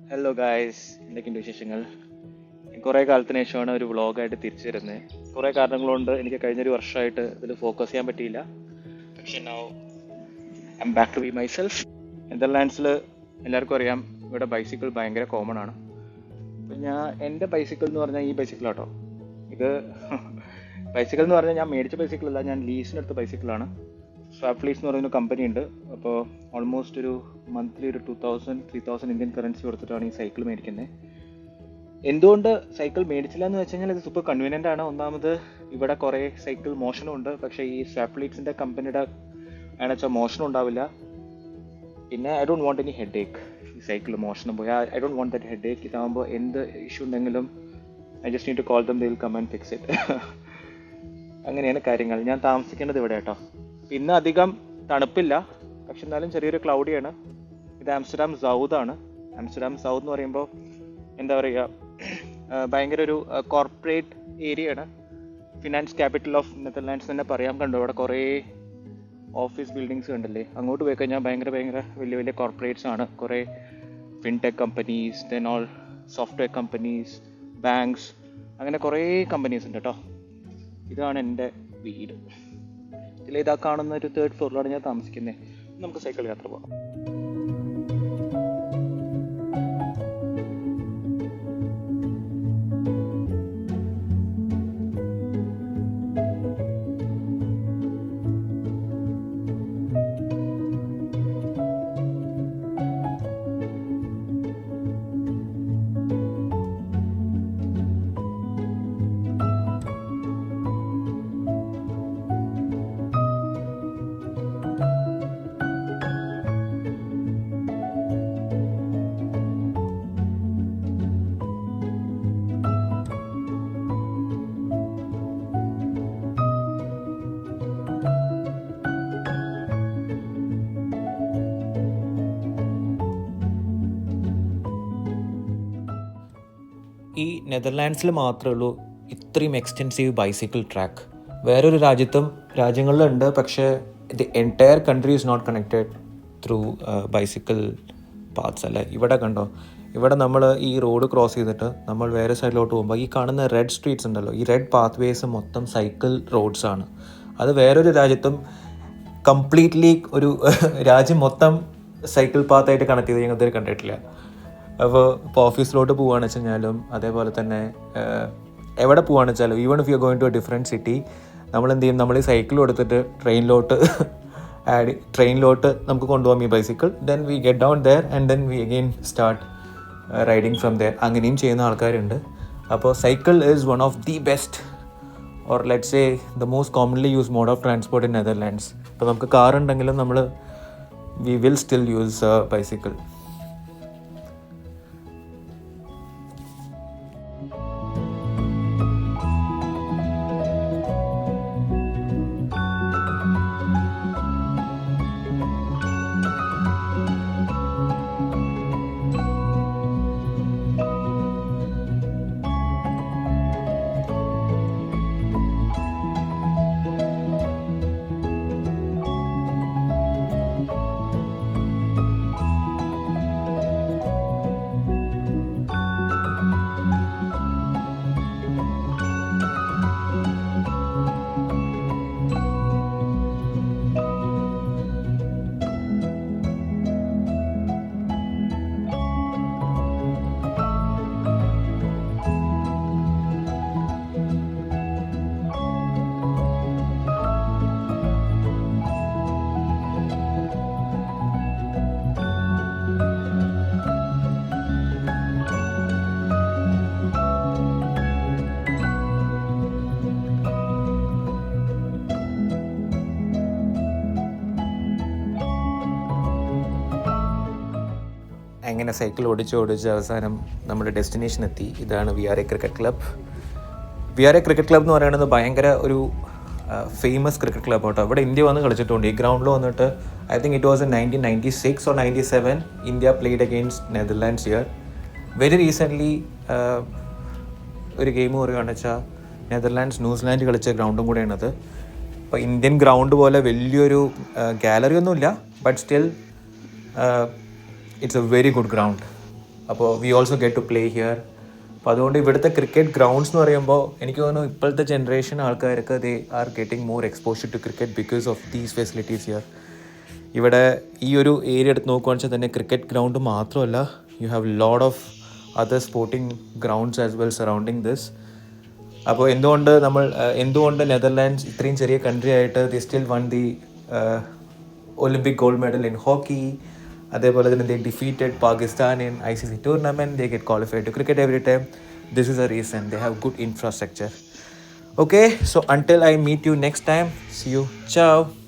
Hello guys, എന്തൊക്കെയുണ്ട് വിശേഷങ്ങൾ? കുറേ കാലത്തിന് ശേഷമാണ് ഒരു വ്ളോഗായിട്ട് തിരിച്ചു വരുന്നത്. കുറേ കാരണങ്ങളുണ്ട്, എനിക്ക് കഴിഞ്ഞൊരു വർഷമായിട്ട് ഇതിൽ ഫോക്കസ് ചെയ്യാൻ പറ്റിയില്ല. പക്ഷെ now I am back to be myself. നെതർലാൻഡ്സിൽ എല്ലാവർക്കും അറിയാം, ഇവിടെ ബൈസിക്കിൾ ഭയങ്കര കോമൺ ആണ്. അപ്പം എൻ്റെ ബൈസിക്കിൾ എന്ന് പറഞ്ഞാൽ ഈ ബൈസിക്കിളാട്ടോ. ഇത് ബൈസിക്കിൾ എന്ന് പറഞ്ഞാൽ ഞാൻ മേടിച്ച ബൈസിക്കിളല്ല, ഞാൻ ലീസിനെടുത്ത ബൈസിക്കിളാണ്. സ്വാപ്പ് ലീസ് എന്ന് പറയുന്ന കമ്പനി ഉണ്ട്. അപ്പോൾ ഓൾമോസ്റ്റ് ഒരു മന്ത്ലി ഒരു 2000-3000 ഇന്ത്യൻ കറൻസി കൊടുത്തിട്ടാണ് ഈ സൈക്കിൾ മേടിക്കുന്നത്. എന്തുകൊണ്ട് സൈക്കിൾ മേടിച്ചില്ല എന്ന് വെച്ച് കഴിഞ്ഞാൽ ഇത് സൂപ്പർ കൺവീനിയൻ്റ് ആണ്. ഒന്നാമത് ഇവിടെ കുറേ സൈക്കിൾ മോഷണമുണ്ട്, പക്ഷേ ഈ സ്വാപ്പ് ലീക്സിൻ്റെ കമ്പനിയുടെ ആണെന്ന് മോഷണം ഉണ്ടാവില്ല. പിന്നെ I don't want any headache. ഈ സൈക്കിൾ മോഷണം പോയാൽ I don't want that headache. ഇതാകുമ്പോൾ എന്ത് ഇഷ്യൂ ഉണ്ടെങ്കിലും I just need to call them, they will come and fix it. അങ്ങനെയാണ് കാര്യങ്ങൾ. ഞാൻ താമസിക്കേണ്ടത് ഇവിടെ കേട്ടോ. പിന്നെ അധികം തണുപ്പില്ല, പക്ഷെ എന്നാലും ചെറിയൊരു ക്ലൗഡിയാണ്. ഇത് ആംസ്റ്റർഡാം സൗത്ത് ആണ്. ആംസ്റ്റർഡാം സൗത്ത് എന്ന് പറയുമ്പോൾ എന്താ പറയുക, ഭയങ്കര ഒരു കോർപ്പറേറ്റ് ഏരിയയാണ്. ഫിനാൻസ് ക്യാപിറ്റൽ ഓഫ് നെതർലാൻഡ്സ് തന്നെ പറയാൻ. കണ്ടു അവിടെ കുറേ ഓഫീസ് ബിൽഡിങ്സ് ഉണ്ടല്ലേ, അങ്ങോട്ട് പോയി കഴിഞ്ഞാൽ ഭയങ്കര വലിയ വലിയ കോർപ്പറേറ്റ്സ് ആണ്. കുറേ fintech companies, then all software companies, banks, അങ്ങനെ കുറേ കമ്പനീസ് ഉണ്ട് കേട്ടോ. ഇതാണ് എൻ്റെ വീട്. ഇതാ കാണുന്ന ഒരു 3rd ഫ്ലോറിലാണ് ഞാൻ താമസിക്കുന്നത്. നമുക്ക് സൈക്കിൾ യാത്ര പോകാം. ഈ നെതർലാൻഡ്സിൽ മാത്രമേ ഉള്ളൂ ഇത്രയും എക്സ്റ്റെൻസീവ് ബൈസിക്കിൾ ട്രാക്ക്. വേറൊരു രാജ്യങ്ങളിലുണ്ട്, പക്ഷേ the entire country is not connected through bicycle paths അല്ല. ഇവിടെ കണ്ടോ, ഇവിടെ നമ്മൾ ഈ റോഡ് ക്രോസ് ചെയ്തിട്ട് നമ്മൾ വേറെ സൈഡിലോട്ട് പോകുമ്പോൾ ഈ കാണുന്ന റെഡ് സ്ട്രീറ്റ്സ് ഉണ്ടല്ലോ, ഈ റെഡ് പാത്ത് വേസ് മൊത്തം സൈക്കിൾ റോഡ്സ് ആണ്. അത് വേറൊരു രാജ്യത്തും കംപ്ലീറ്റ്ലി ഒരു രാജ്യം മൊത്തം സൈക്കിൾ പാത്തായിട്ട് കണക്ട് ചെയ്ത് ഞങ്ങൾ ഇതുവരെ കണ്ടിട്ടില്ല. അപ്പോൾ ഇപ്പോൾ ഓഫീസിലോട്ട് പോകുകയാണെന്ന് വെച്ച് കഴിഞ്ഞാലും അതേപോലെ തന്നെ എവിടെ പോകുകയാണെന്ന് വെച്ചാലും, even if you going to a different city, നമ്മൾ എന്ത് ചെയ്യും, നമ്മൾ ഈ സൈക്കിൾ എടുത്തിട്ട് ട്രെയിനിലോട്ട് നമുക്ക് കൊണ്ടുപോകാം ഈ bicycle. Then we get down there and then we again start riding from there. അങ്ങനെയും ചെയ്യുന്ന ആൾക്കാരുണ്ട്. അപ്പോൾ cycle is one of the best or let's say the most commonly use mode of transport in Netherlands. ഇപ്പോൾ നമുക്ക് car ഉണ്ടെങ്കിലും we will still use bicycle. അങ്ങനെ cycle ഓടിച്ച് അവസാനം നമ്മുടെ ഡെസ്റ്റിനേഷൻ എത്തി. ഇതാണ് VRA cricket club. VRA cricket club എന്ന് പറയുന്നത് ഭയങ്കര ഒരു ഫേമസ് ക്രിക്കറ്റ് ക്ലബ് കേട്ടോ. ഇവിടെ ഇന്ത്യ വന്ന് കളിച്ചിട്ടുണ്ട്. ഈ ഗ്രൗണ്ടിൽ വന്നിട്ട് I think it was in 1996 or 97 India played against Netherlands here. Very recently ഒരു ഗെയിം പറയുകയാണെന്ന് വെച്ചാൽ നെതർലാൻഡ്സ് ന്യൂസിലാൻഡ് കളിച്ച ഗ്രൗണ്ടും കൂടെയാണത്. ഇപ്പോൾ ഇന്ത്യൻ ഗ്രൗണ്ട് പോലെ വലിയൊരു ഗാലറി ഒന്നുമില്ല, but still it's a very good ground. അപ്പോൾ we also get to play here. അപ്പോൾ അതുകൊണ്ട് ഇവിടുത്തെ ക്രിക്കറ്റ് ഗ്രൗണ്ട്സ് എന്ന് പറയുമ്പോൾ എനിക്ക് തോന്നുന്നു ഇപ്പോഴത്തെ ജനറേഷൻ ആൾക്കാർക്ക് they are getting more exposure to cricket because of these facilities here. ഇവിടെ ഈ ഒരു ഏരിയ എടുത്ത് നോക്കുകയാണെന്ന് വെച്ചാൽ തന്നെ ക്രിക്കറ്റ് ഗ്രൗണ്ട് മാത്രമല്ല, you have load of other sporting grounds as well surrounding this. അപ്പോൾ എന്തുകൊണ്ട് നെതർലാൻഡ്സ് ഇത്രയും ചെറിയ കൺട്രി ആയിട്ട് they still won the Olympic gold medal in hockey. അതേപോലെ തന്നെ they defeated Pakistan in ICC tournament. They get qualified to cricket every time. This is A reason. They have good infrastructure. Okay, so until I meet you next time, see you. Ciao.